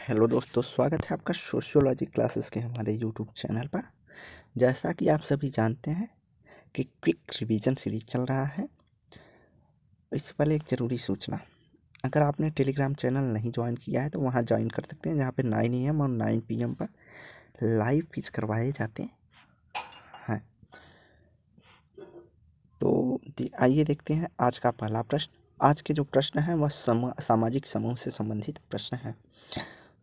Hello दोस्तों, स्वागत है आपका सोशियोलॉजी क्लासेस के हमारे यूट्यूब चैनल पर। जैसा कि आप सभी जानते हैं कि क्विक रिवीजन सीरीज चल रहा है। इससे पहले एक ज़रूरी सूचना, अगर आपने टेलीग्राम चैनल नहीं ज्वाइन किया है तो वहां ज्वाइन कर सकते हैं, जहां पे 9 AM और 9 PM पर लाइव क्विज करवाए जाते हैं। तो आइए देखते हैं आज का पहला प्रश्न। आज के जो प्रश्न हैं वह सामाजिक समूह से संबंधित प्रश्न है।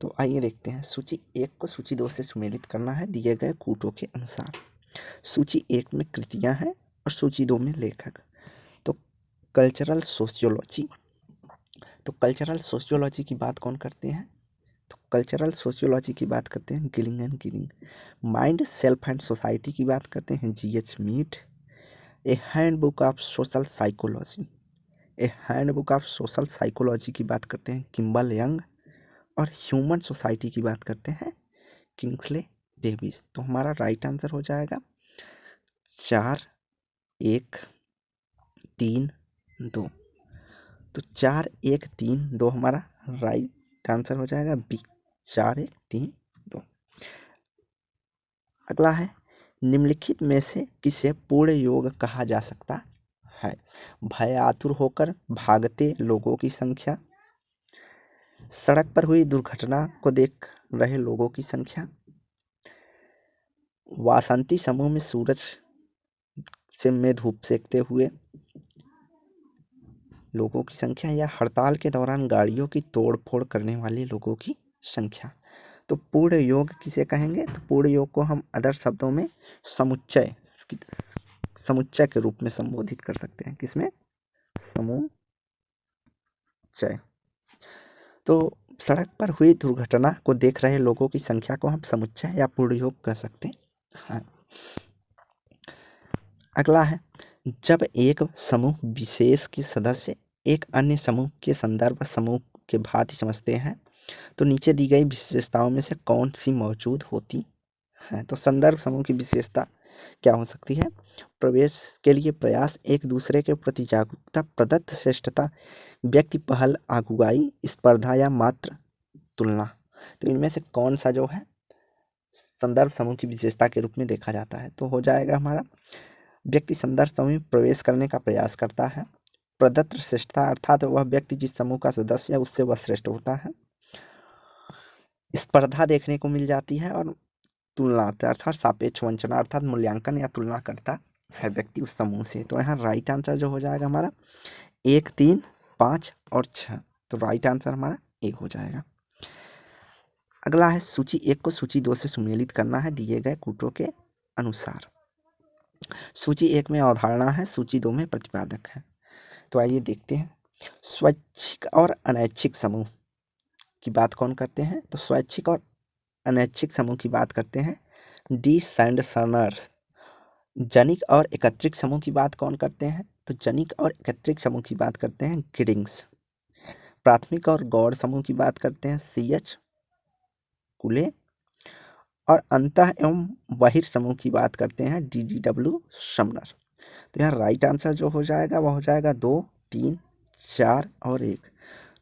तो आइए देखते हैं। सूची 1 को सूची 2 से सुमेलित करना है दिए गए कूटों के अनुसार। सूची 1 में कृतियां हैं और सूची 2 में लेखक। तो कल्चरल सोशियोलॉजी, की बात कौन करते हैं? तो कल्चरल सोशियोलॉजी की बात करते हैं Gillin and Gillin. Mind, self and society की बात करते हैं GH Mead. A handbook of social psychology की बात करते हैं किम्बल यंग। और ह्यूमन सोसाइटी की बात करते हैं किंग्सले डेविस। तो हमारा राइट आंसर हो जाएगा 4, 1, 3, 2। तो 4, 1, 3, 2 हमारा राइट आंसर हो जाएगा बी, 4, 1, 3, 2। अगला है, निम्नलिखित में से किसे पूर्ण योग कहा जा सकता है? भय आतुर होकर भागते लोगों की संख्या, सड़क पर हुई दुर्घटना को देख रहे लोगों की संख्या, वासंती समूह में सूरज से में धूप सेकते हुए लोगों की संख्या, या हड़ताल के दौरान गाड़ियों की तोड़-फोड़ करने वाले लोगों की संख्या। तो पूर्ण योग किसे कहेंगे? तो पूर्ण योग को हम अदर शब्दों में समुच्चय के रूप में संबोधित कर सकते हैं। किसमें? समुच्चय। तो सड़क पर हुई दुर्घटना को देख रहे लोगों की संख्या को हम समुच्चय या पूर्ण योग कह सकते हैं। अगला है, जब एक समूह विशेष के सदस्य एक अन्य समूह के संदर्भ समूह के भांति समझते हैं तो नीचे दी गई विशेषताओं में से कौन सी मौजूद होती है? तो संदर्भ समूह की विशेषता क्या हो सकती है? प्रवेश के लिए प्रयास, एक दूसरे के प्रति जागरूकता, प्रदत्त श्रेष्ठता, व्यक्ति पहल, अगुवाई, स्पर्धा या मात्र तुलना। तो इनमें से कौन सा जो है संदर्भ समूह की विशेषता के रूप में देखा जाता है? तो हो जाएगा हमारा व्यक्ति संदर्भ समूह में प्रवेश करने का प्रयास करता है। प्रदत्त श्रेष्ठता अर्थात वह व्यक्ति जिस समूह का सदस्य है उससे वह श्रेष्ठ होता है। स्पर्धा देखने को मिल जाती है। और तुलना अर्थात सापेक्ष वंचना अर्थात मूल्यांकन या तुलना करता है व्यक्ति उस समूह से। तो यहाँ राइट आंसर जो हो जाएगा हमारा 1, 3, 5 और 6। तो राइट आंसर हमारा ए हो जाएगा। अगला है, सूची 1 को सूची 2 से सुमेलित करना है दिए गए कूटों के अनुसार। सूची 1 में अवधारणा है, सूची 2 में प्रतिपादक है। तो आइए देखते हैं। स्वैच्छिक और अनैच्छिक समूह की बात कौन करते हैं? तो स्वैच्छिक और अनैच्छिक समूह की बात करते हैं डी सैंडर्स। जनिक और एकत्रिक समूह की बात कौन करते हैं? तो जनिक और एकत्रिक समूह की बात करते हैं गिडिंग्स। प्राथमिक और गौड़ समूह की बात करते हैं CH कुले। और अंतः एवं बहिर्समूह की बात करते हैं DDW समनर। तो यहाँ राइट आंसर जो हो जाएगा वह हो जाएगा 2, 3, 4 और 1।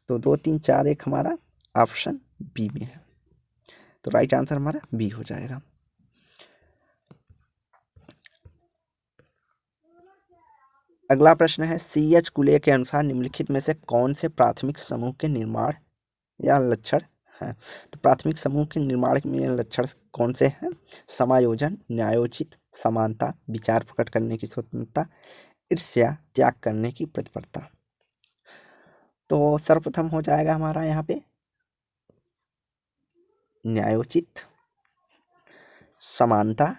तो 2, 3, 4, 1 हमारा ऑप्शन बी में है। तो राइट आंसर हमारा बी हो जाएगा। अगला प्रश्न है, CH कुले के अनुसार निम्नलिखित में से कौन से प्राथमिक समूह के निर्माण या लक्षण हैं? तो प्राथमिक समूह के निर्माण में लक्षण कौन से हैं? समायोजन, न्यायोचित, समानता, विचार प्रकट करने की स्वतंत्रता, ईर्ष्या, त्याग करने की प्रतिबद्धता। तो सर्वप्रथम हो जाएगा हमारा यहाँ पे न्यायोचित, समानता,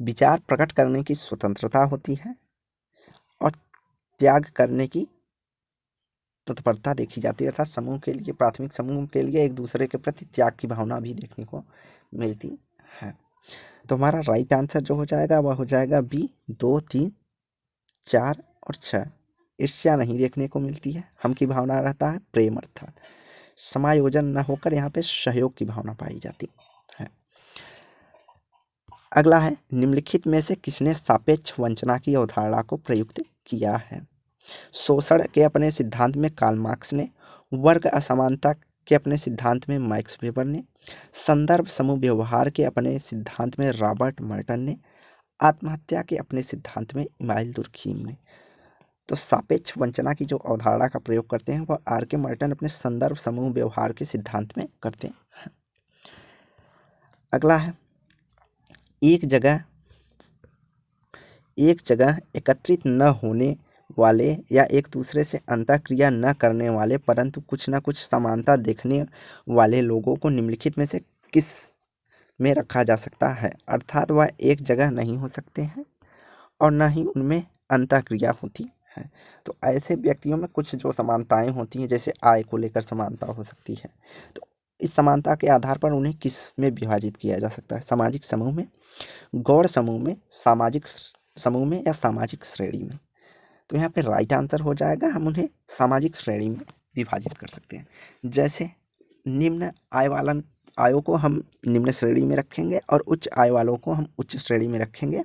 विचार प्रकट करने की स्वतंत्रता होती है और त्याग करने की तत्परता देखी जाती है। अर्थात समूह के लिए, प्राथमिक समूह के लिए एक दूसरे के प्रति त्याग की भावना भी देखने को मिलती है। तो हमारा राइट आंसर जो हो जाएगा वह हो जाएगा बी, 2, 3, 4 और 6। ईर्ष्या नहीं देखने को मिलती है, हम की भावना रहता है प्रेम, अर्थात समायोजन न होकर यहाँ पे सहयोग की भावना पाई जाती है। अगला है, निम्नलिखित में से किसने सापेक्ष वंचना की अवधारणा को प्रयुक्त किया है? शोषण के अपने सिद्धांत में कार्ल मार्क्स ने वर्ग असमानता के अपने सिद्धांत में मैक्स वेबर ने, संदर्भ समूह व्यवहार के अपने सिद्धांत में रॉबर्ट मर्टन ने, आत्महत्या के अपने सिद्धांत में इमाइल दुर्खीम ने। तो सापेक्ष वंचना की जो अवधारणा का प्रयोग करते हैं वह आर के मर्टन अपने संदर्भ समूह व्यवहार के सिद्धांत में करते हैं। अगला है, एक जगह एकत्रित न होने वाले या एक दूसरे से अंतःक्रिया न करने वाले परंतु कुछ न कुछ समानता देखने वाले लोगों को निम्नलिखित में से किस में रखा जा सकता है? अर्थात वह एक जगह नहीं हो सकते हैं और न ही उनमें अंतःक्रिया होती है। तो ऐसे व्यक्तियों में कुछ जो समानताएं होती हैं, जैसे आय को लेकर समानता हो सकती है, तो इस समानता के आधार पर उन्हें किस में विभाजित किया जा सकता है? सामाजिक समूह में, गौड़ समूह में, सामाजिक समूह में या सामाजिक श्रेणी में? तो यहाँ पे राइट आंसर हो जाएगा, हम उन्हें सामाजिक श्रेणी में विभाजित कर सकते हैं। जैसे निम्न आयों को हम निम्न श्रेणी में रखेंगे और उच्च आय वालों को हम उच्च श्रेणी में रखेंगे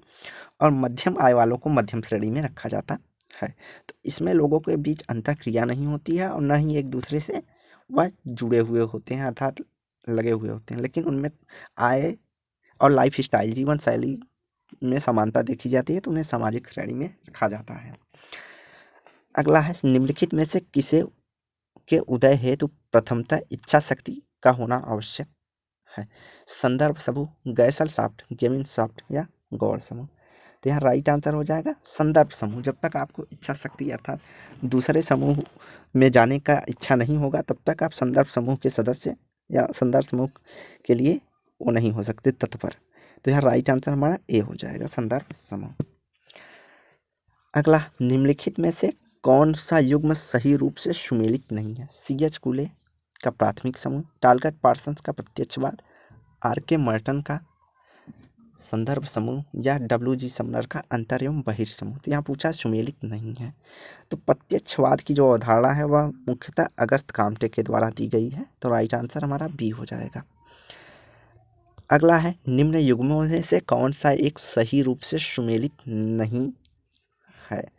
और मध्यम आय वालों को मध्यम श्रेणी में रखा जाता है। तो इसमें लोगों के बीच अंतःक्रिया नहीं होती है और न ही एक दूसरे से वह जुड़े हुए होते हैं, अर्थात लगे हुए होते हैं, लेकिन उनमें आय और लाइफ स्टाइल, जीवन शैली में समानता देखी जाती है, तो उन्हें सामाजिक श्रेणी में रखा जाता है। अगला है, निम्नलिखित में से किसे के उदय हेतु प्रथमतः इच्छा शक्ति का होना आवश्यक है? संदर्भ समूह, गैसल सॉफ्ट, गेमिन सॉफ्ट या गौड़ समूह? तो यहाँ राइट आंसर हो जाएगा संदर्भ समूह। जब तक आपको इच्छा शक्ति अर्थात दूसरे समूह में जाने का इच्छा नहीं होगा तब तक आप संदर्भ समूह के सदस्य या संदर्भ समूह के लिए वो नहीं हो सकते तत्पर। तो यहाँ राइट आंसर हमारा ए हो जाएगा, संदर्भ समूह। अगला, निम्नलिखित में से कौन सा युग्म सही रूप से सुमेलित नहीं है? सी.एच. कूले का प्राथमिक समूह, टालगट पार्सन्स का प्रत्यक्षवाद, आर के मर्टन का संदर्भ समूह या डब्ल्यू.जी. समनर का अंतर एवं बहिर्समूह? तो यहाँ पूछा सुमेलित नहीं है। तो प्रत्यक्षवाद की जो अवधारणा है वह मुख्यतः अगस्त काम्टे के द्वारा दी गई है। तो राइट आंसर हमारा बी हो जाएगा। अगला है, निम्न युग्मों में से कौन सा एक सही रूप से सुमेलित नहीं है?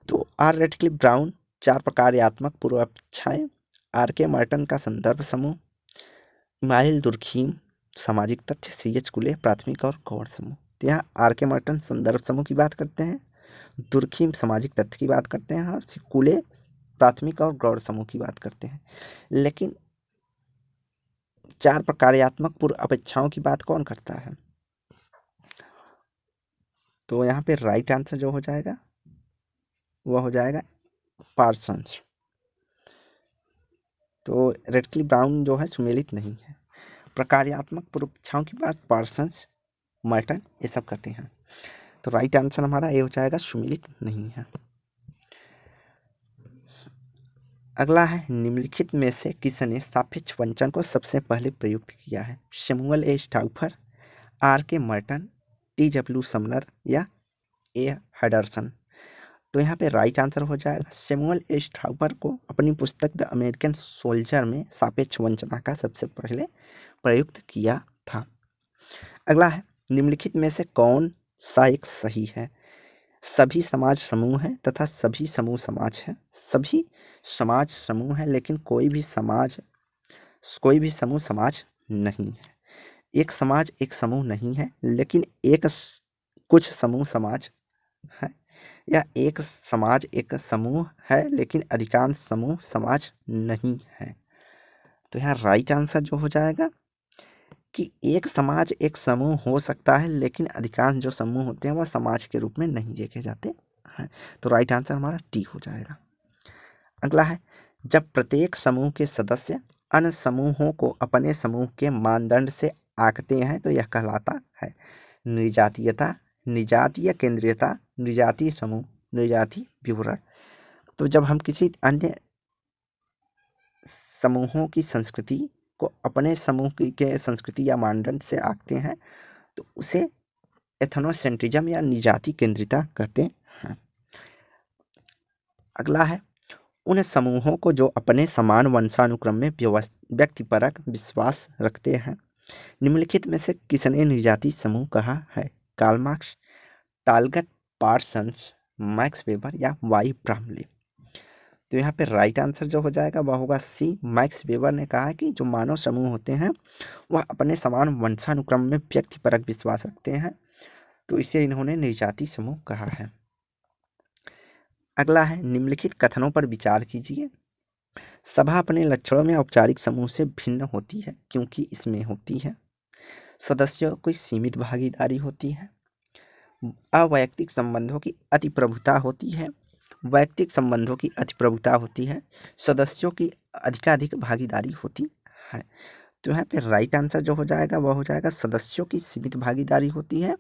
तो आर रेडक्लिफ ब्राउन, चार प्रकार्यात्मक पूर्वापेक्षाएं, आर के मर्टन का संदर्भ समूह, इमाइल दुर्खीम सामाजिक तथ्य, सी.एच. कूले प्राथमिक और गौड़ समूह? तो यहाँ आर के मर्टन संदर्भ समूह की बात करते हैं, दुर्खीम सामाजिक तथ्य की बात करते हैं और कूले प्राथमिक और गौड़ समूह की बात करते हैं। लेकिन चार प्रकार्यात्मक पूर्व अपेक्षाओं की बात कौन करता है? तो यहाँ पे राइट आंसर जो हो जाएगा वह हो जाएगा पार्सन्स। तो रेडक्लिफ ब्राउन जो है सुमेलित नहीं है। प्रकार्यात्मक पूर्वापेक्षाओं की बात पार्सन्स, मर्टन ये सब करते हैं। तो राइट आंसर हमारा ये हो जाएगा, सुमेलित नहीं है। अगला है, निम्नलिखित में से किसने सापेक्ष वंचन को सबसे पहले प्रयुक्त किया है? शैमुअल ए स्टाउफर, आर के मर्टन, टी.डब्ल्यू. समनर या ए. हेडरसन? तो यहाँ पे राइट आंसर हो जाएगा, शैमुअल ए स्टाउफर को अपनी पुस्तक द अमेरिकन सोल्जर में सापेक्ष वंचना का सबसे पहले प्रयुक्त किया था। अगला है, निम्नलिखित में से कौन सा एक सही है? सभी समाज समूह है तथा सभी समूह समाज है। सभी समाज समूह है लेकिन कोई भी समूह समाज नहीं है। एक समाज एक समूह नहीं है लेकिन कुछ समूह समाज है, या एक समाज एक समूह है लेकिन अधिकांश समूह समाज नहीं है। तो यहाँ राइट आंसर जो हो जाएगा कि एक समाज एक समूह हो सकता है लेकिन अधिकांश जो समूह होते हैं वह समाज के रूप में नहीं देखे जाते हैं। तो राइट आंसर हमारा टी हो जाएगा। अगला है, जब प्रत्येक समूह के सदस्य अन्य समूहों को अपने समूह के मानदंड से आंकते हैं तो यह कहलाता है निर्जातीयता, निर्जातीय केंद्रीयता, निर्जातीय समूह, निर्जातीय विवरण। तो जब हम किसी अन्य समूहों की संस्कृति को अपने समूह के संस्कृति या मानदंड से आंकते हैं तो उसे एथनोसेंट्रिज्म या निजाति केंद्रिता कहते हैं। अगला है, उन समूहों को जो अपने समान वंशानुक्रम में व्यक्तिपरक विश्वास रखते हैं, निम्नलिखित में से किसने निर्जाति समूह कहा है? Karl Marx, Talcott Parsons, Max Weber या वाई ब्रामले? तो यहाँ पे राइट आंसर जो हो जाएगा वह होगा सी। मैक्स वेबर ने कहा है कि जो मानव समूह होते हैं वह अपने समान वंशानुक्रम में व्यक्तिपरक विश्वास रखते हैं, तो इसे इन्होंने निर्जाति समूह कहा है। अगला है निम्नलिखित कथनों पर विचार कीजिए। सभा अपने लक्षणों में औपचारिक समूह से भिन्न होती है क्योंकि इसमें होती है सदस्यों की सीमित भागीदारी होती है, अवैयक्तिक संबंधों की अति प्रभुता होती है, वैयक्तिक संबंधों की अति प्रभुता होती है, सदस्यों की अधिकाधिक भागीदारी होती है। तो यहाँ पे राइट आंसर जो हो जाएगा वह हो जाएगा सदस्यों की सीमित भागीदारी होती है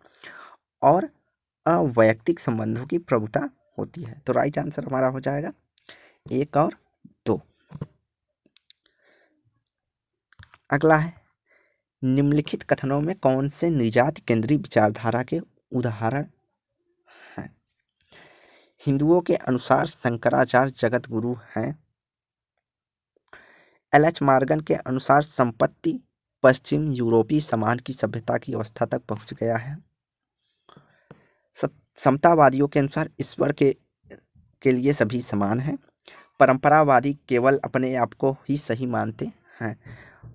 और अवैयक्तिक संबंधों की प्रभुता होती है। तो राइट आंसर हमारा हो जाएगा 1 और 2। अगला है निम्नलिखित कथनों में कौन से निजात केंद्रीय विचारधारा के उदाहरण हैं? हिंदुओं के अनुसार शंकराचार्य जगत गुरु हैं। एल.एच. मॉर्गन के अनुसार संपत्ति पश्चिम यूरोपीय समाज की सभ्यता की अवस्था तक पहुंच गया है। समतावादियों के अनुसार ईश्वर के लिए सभी समान हैं। परंपरावादी केवल अपने आप को ही सही मानते हैं।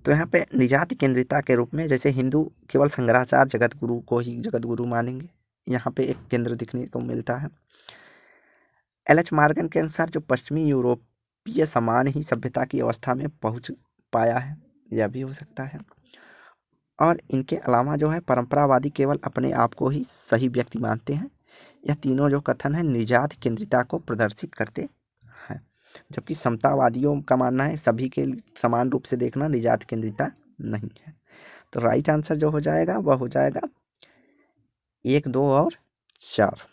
तो यहाँ पे निजात केंद्रिता के रूप में जैसे हिंदू केवल शंकराचार्य जगत गुरु को ही जगत गुरु मानेंगे, यहाँ पे एक केंद्र दिखने को मिलता है। एल.एच. मॉर्गन के अनुसार जो पश्चिमी यूरोपीय समान ही सभ्यता की अवस्था में पहुंच पाया है, यह भी हो सकता है। और इनके अलावा जो है परंपरावादी केवल अपने आप को ही सही व्यक्ति मानते हैं। यह तीनों जो कथन है निजात केंद्रिता को प्रदर्शित करते हैं, जबकि समतावादियों का मानना है सभी के समान रूप से देखना निजात केंद्रिता नहीं है। तो राइट आंसर जो हो जाएगा वह हो जाएगा 1, 2 और 4।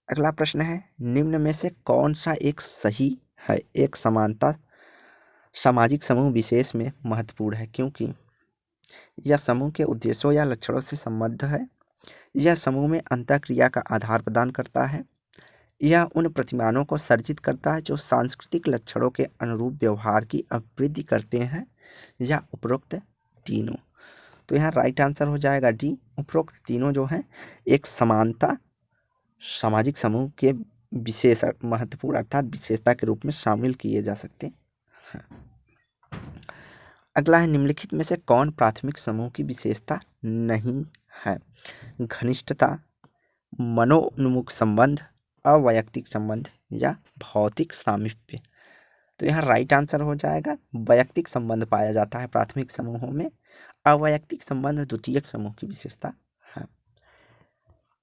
अगला प्रश्न है निम्न में से कौन सा एक सही है? एक समानता सामाजिक समूह विशेष में महत्वपूर्ण है क्योंकि यह समूह के उद्देश्यों या लक्षणों से संबद्ध है, यह समूह में अंतःक्रिया का आधार प्रदान करता है, यह उन प्रतिमानों को सर्जित करता है जो सांस्कृतिक लक्षणों के अनुरूप व्यवहार की अभिवृद्धि करते हैं, या उपरोक्त तीनों। तो यहाँ राइट आंसर हो जाएगा डी। उपरोक्त तीनों जो है एक समानता सामाजिक समूह के विशेष महत्वपूर्ण अर्थात विशेषता के रूप में शामिल किए जा सकते हैं। अगला है निम्नलिखित में से कौन प्राथमिक समूह की विशेषता नहीं है? घनिष्ठता, मनोन्मुख संबंध, अवैयक्तिक संबंध या भौतिक सामीप्य। तो यहाँ राइट आंसर हो जाएगा वैयक्तिक संबंध पाया जाता है प्राथमिक समूहों में, अवैयक्तिक संबंध द्वितीयक समूह की विशेषता है।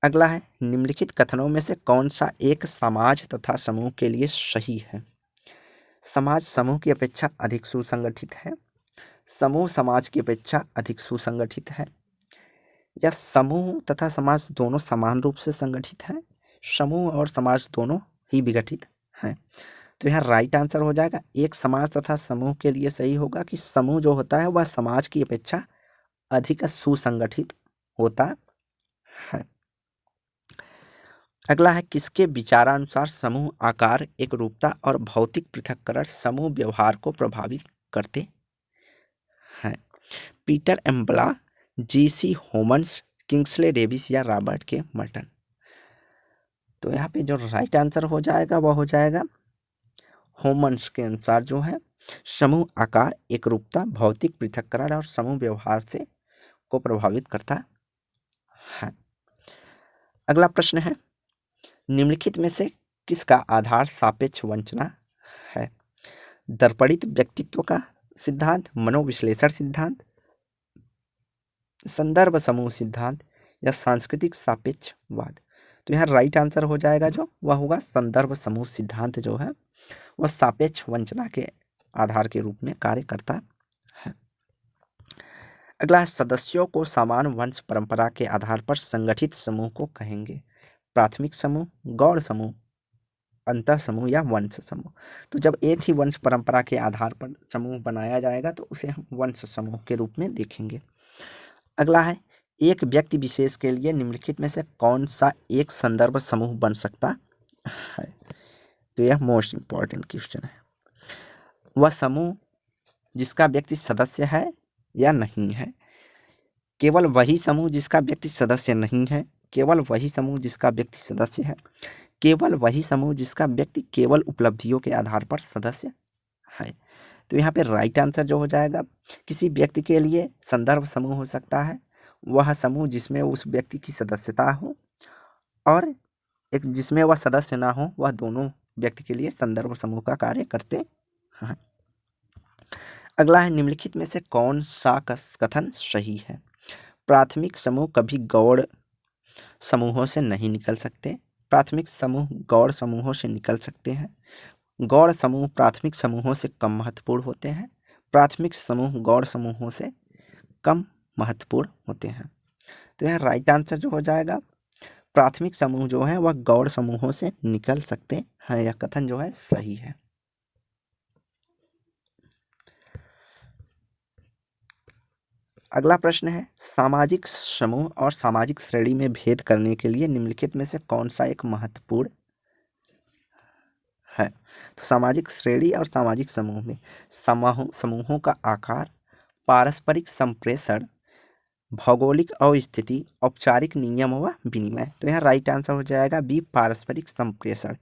अगला है निम्नलिखित कथनों में से कौन सा एक समाज तथा समूह के लिए सही है? समाज समूह की अपेक्षा अधिक सुसंगठित है, समूह समाज की अपेक्षा अधिक सुसंगठित है, या समूह तथा समाज दोनों समान रूप से संगठित है, समूह और समाज दोनों ही विघटित हैं। तो यहाँ राइट आंसर हो जाएगा एक समाज तथा समूह के लिए सही होगा कि समूह जो होता है वह समाज की अपेक्षा अधिक सुसंगठित होता है। अगला है किसके विचारानुसार समूह आकार, एकरूपता और भौतिक पृथक्करण समूह व्यवहार को प्रभावित करते हैं? Peter M Blau, G C. Homans, Kingsley Davis या रॉबर्ट के मर्टन। तो यहाँ पे जो राइट आंसर हो जाएगा वह हो जाएगा होमन्स के अनुसार जो है समूह आकार, एकरूपता, भौतिक पृथक्करण और समूह व्यवहार से को प्रभावित करता है। अगला प्रश्न है निम्नलिखित में से किसका आधार सापेक्ष वंचना है? दर्पणित व्यक्तित्व का सिद्धांत, मनोविश्लेषण सिद्धांत, संदर्भ समूह सिद्धांत या सांस्कृतिक सापेक्षवाद। तो यहाँ राइट आंसर हो जाएगा जो वह होगा संदर्भ समूह सिद्धांत जो है वह सापेक्ष वंचना के आधार के रूप में कार्य करता है। अगला सदस्यों को समान वंश परंपरा के आधार पर संगठित समूह को कहेंगे? प्राथमिक समूह, गौड़ समूह, अंतः समूह या वंश समूह। तो जब एक ही वंश परंपरा के आधार पर समूह बनाया जाएगा तो उसे हम वंश समूह के रूप में देखेंगे। अगला है एक व्यक्ति विशेष के लिए निम्नलिखित में से कौन सा एक संदर्भ समूह बन सकता है? तो यह मोस्ट इंपॉर्टेंट क्वेश्चन है। वह समूह जिसका व्यक्ति सदस्य है या नहीं है। केवल वही समूह जिसका व्यक्ति सदस्य नहीं है केवल वही समूह जिसका व्यक्ति सदस्य है, केवल वही समूह जिसका व्यक्ति केवल उपलब्धियों के आधार पर सदस्य है। तो यहाँ पे राइट आंसर जो हो जाएगा, किसी व्यक्ति के लिए संदर्भ समूह हो सकता है वह समूह जिसमें उस व्यक्ति की सदस्यता हो, और एक जिसमें वह सदस्य ना हो, वह दोनों व्यक्ति के लिए संदर्भ समूह का कार्य करते हैं। अगला है, निम्नलिखित में से कौन सा कथन सही है? प्राथमिक समूह कभी गौड़ समूहों से नहीं निकल सकते। प्राथमिक समूह गौड़ समूहों से निकल सकते हैं। गौड़ समूह प्राथमिक समूहों से कम महत्वपूर्ण होते हैं। प्राथमिक समूह गौड़ समूहों से कम महत्वपूर्ण होते हैं। तो यहाँ राइट आंसर जो हो जाएगा, प्राथमिक समूह जो है वह गौड़ समूहों से निकल सकते हैं। यह कथन जो है सही है। अगला प्रश्न है, सामाजिक समूह और सामाजिक श्रेणी में भेद करने के लिए निम्नलिखित में से कौन सा एक महत्वपूर्ण है? तो सामाजिक श्रेणी और सामाजिक समूह में समूहों का आकार, पारस्परिक संप्रेषण, भौगोलिक अवस्थिति, औपचारिक नियम व विनिमय। तो यहाँ राइट आंसर हो जाएगा बी, पारस्परिक संप्रेषण।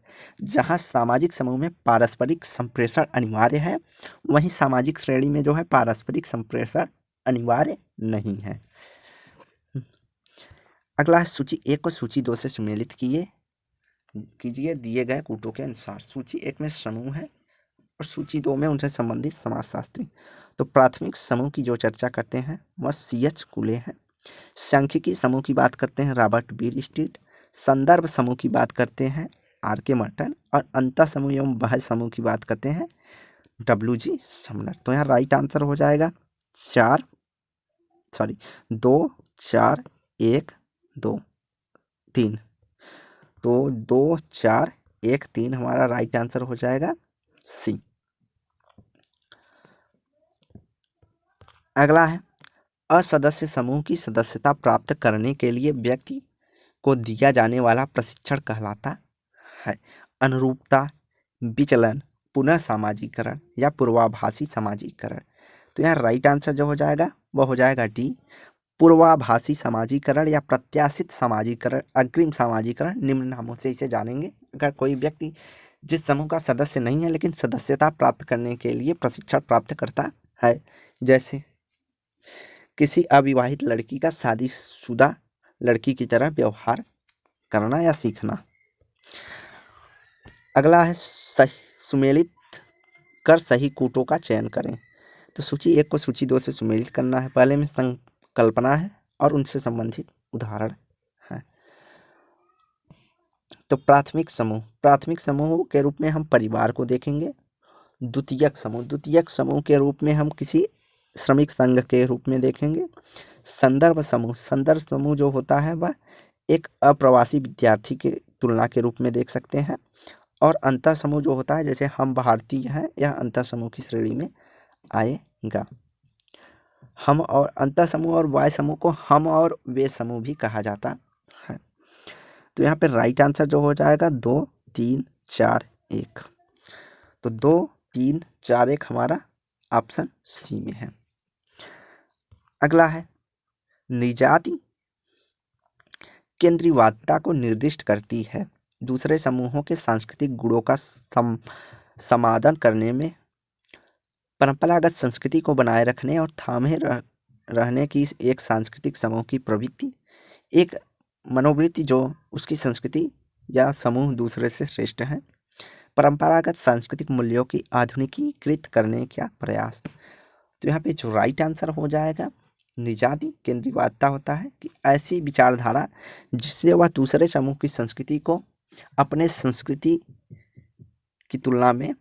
जहाँ सामाजिक समूह में पारस्परिक संप्रेषण अनिवार्य है, वहीं सामाजिक श्रेणी में जो है पारस्परिक संप्रेषण अनिवार्य नहीं है। अगला है, सूची 1 को सूची 2 से सुमेलित कीजिए दिए गए कूटों के अनुसार। सूची 1 में समूह है और सूची 2 में उनसे संबंधित समाजशास्त्री। तो प्राथमिक समूह की जो चर्चा करते हैं वह C.H. कुले है। सांख्यिकी समूह की बात करते हैं रॉबर्ट बीर स्टीट। संदर्भ समूह की बात करते हैं R.K. मर्टन। और अंतः समूह एवं बाह्य समूह की बात करते हैं W.G. समनर। तो यहाँ राइट आंसर हो जाएगा 2 4 1 2 3। तो 2 4 1 3 हमारा राइट आंसर हो जाएगा सी। अगला है, असदस्य समूह की सदस्यता प्राप्त करने के लिए व्यक्ति को दिया जाने वाला प्रशिक्षण कहलाता है अनुरूपता, विचलन, पुनः सामाजिकरण या पूर्वाभासी सामाजिकरण। तो यहाँ राइट आंसर जो हो जाएगा वह हो जाएगा डी, पूर्वाभासी सामाजिकरण या प्रत्याशित सामाजिकरण, अग्रिम सामाजिकरण, निम्न नामों से इसे जानेंगे। अगर कोई व्यक्ति जिस समूह का सदस्य नहीं है लेकिन सदस्यता प्राप्त करने के लिए प्रशिक्षण प्राप्त करता है, जैसे किसी अविवाहित लड़की का शादीशुदा लड़की की तरह व्यवहार करना या सीखना। अगला है, सुमेलित कर सही कूटों का चयन करें। तो सूची 1 को सूची 2 से सुमेलित करना है। पहले में संकल्पना है और उनसे संबंधित उदाहरण है। तो प्राथमिक समूह के रूप में हम परिवार को देखेंगे। द्वितीयक समूह के रूप में हम किसी श्रमिक संघ के रूप में देखेंगे। संदर्भ समूह जो होता है वह एक अप्रवासी विद्यार्थी की तुलना के रूप में देख सकते हैं। और अंतर समूह जो होता है, जैसे हम भारतीय हैं, यह अंतर समूह की श्रेणी में आएगा। हम और अंतर समूह और वाय समूह को हम और वे समूह भी कहा जाता है। तो यहाँ पे राइट आंसर जो हो जाएगा 2 3 4 1। तो 2 3 4 1 हमारा ऑप्शन सी में है। अगला है, निजाति केंद्रीवादिता को निर्दिष्ट करती है। दूसरे समूहों के सांस्कृतिक गुणों का समादन करने में, परंपरागत संस्कृति को बनाए रखने और थामे रहने की एक सांस्कृतिक समूह की प्रवृत्ति, एक मनोवृत्ति जो उसकी संस्कृति या समूह दूसरे से श्रेष्ठ है। परंपरागत सांस्कृतिक मूल्यों की आधुनिकीकृत करने का प्रयास। तो यहाँ पे जो राइट आंसर हो जाएगा, निजाति केंद्रीवादिता होता है कि ऐसी विचारधारा जिससे वह दूसरे समूह की संस्कृति को अपने संस्कृति की तुलना में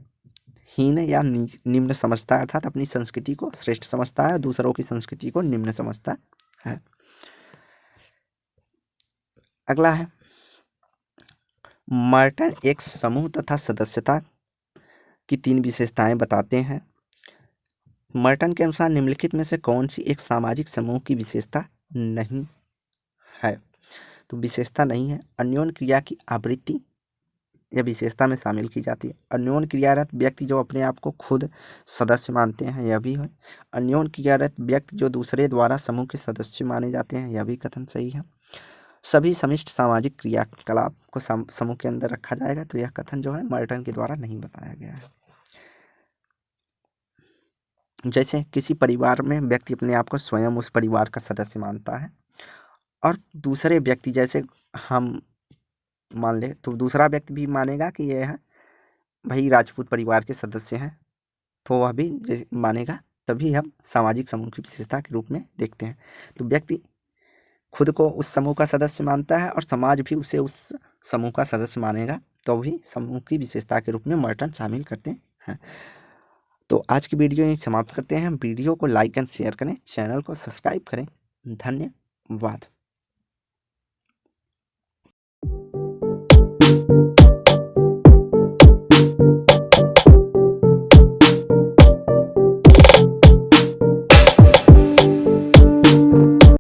हीन या निम्न समझता है, अर्थात अपनी संस्कृति को श्रेष्ठ समझता है, दूसरों की संस्कृति को निम्न समझता है। अगला है, मर्टन एक समूह तथा सदस्यता की 3 विशेषताएं बताते हैं। मर्टन के अनुसार निम्नलिखित में से कौन सी एक सामाजिक समूह की विशेषता नहीं है? तो विशेषता नहीं है, अन्योन्य क्रिया की आवृत्ति यह विशेषता में शामिल की जाती है। अन्योन्य क्रियारत व्यक्ति जो अपने आप को खुद सदस्य मानते हैं, यह भी है। अन्योन्य क्रियारत व्यक्ति जो दूसरे द्वारा समूह के सदस्य माने जाते हैं, यह भी कथन सही है। सभी समष्टि सामाजिक क्रियाकलाप को समूह के अंदर रखा जाएगा। तो यह कथन जो है मर्टन के द्वारा नहीं बताया गया है। जैसे किसी परिवार में व्यक्ति अपने आप को स्वयं उस परिवार का सदस्य मानता है, और दूसरे व्यक्ति जैसे हम मान ले तो दूसरा व्यक्ति भी मानेगा कि यह भाई राजपूत परिवार के सदस्य हैं, तो वह भी मानेगा। तभी हम सामाजिक समूह की विशेषता के रूप में देखते हैं। तो व्यक्ति खुद को उस समूह का सदस्य मानता है और समाज भी उसे उस समूह का सदस्य मानेगा, तो भी समूह की विशेषता के रूप में मर्टन शामिल करते हैं। तो आज की वीडियो यहीं समाप्त करते हैं। वीडियो को लाइक एंड शेयर करें, चैनल को सब्सक्राइब करें। धन्यवाद।